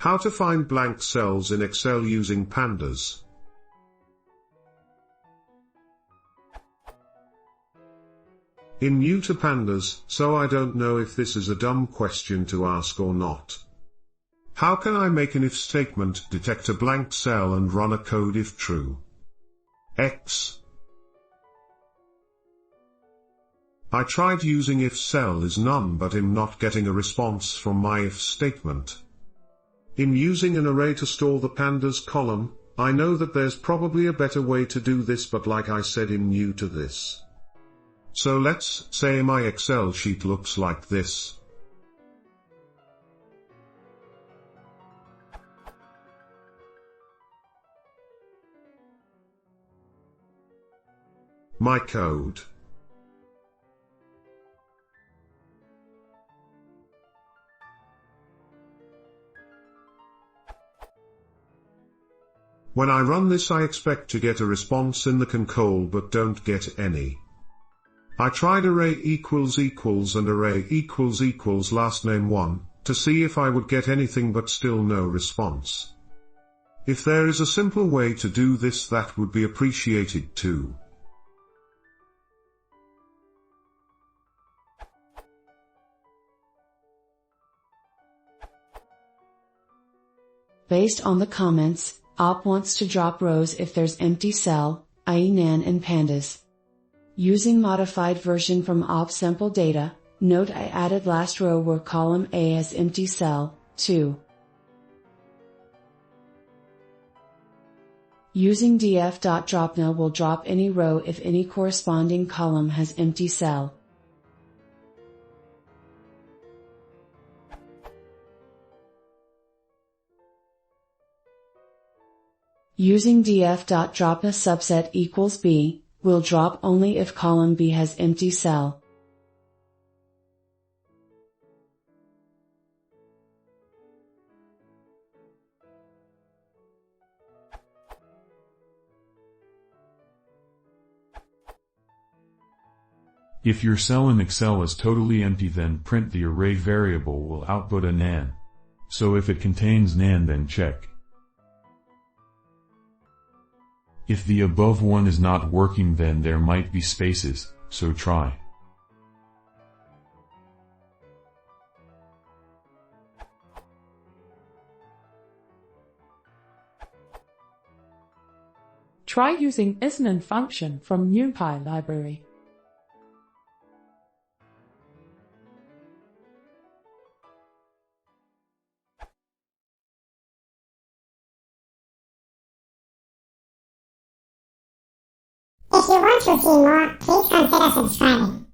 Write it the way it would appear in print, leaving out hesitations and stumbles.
How to find blank cells in Excel using pandas. I'm new to pandas, so I don't know if this is a dumb question to ask or not. How can I make an if statement, detect a blank cell and run a code if true? X. I tried using if cell is none, but I'm not getting a response from my if statement. I'm using an array to store the pandas column. I know that there's probably a better way to do this, but like I said, I'm new to this. So let's say my Excel sheet looks like this. My code. When I run this, I expect to get a response in the console but don't get any. I tried array equals equals and array equals equals lastname 1 to see if I would get anything, but still no response. If there is a simple way to do this, that would be appreciated too. Based on the comments, op wants to drop rows if there's empty cell, i.e. nan and pandas. Using modified version from op sample data, note I added last row where column A has empty cell, 2. Using df.dropNil will drop any row if any corresponding column has empty cell. Using df.dropNil subset equals B, will drop only if column B has empty cell. If your cell in Excel is totally empty, then print the array variable will output a nan. So if it contains nan, then check. If the above one is not working, then there might be spaces, so try. Try using isNan function from NumPy library. If you want to see more, please consider subscribing.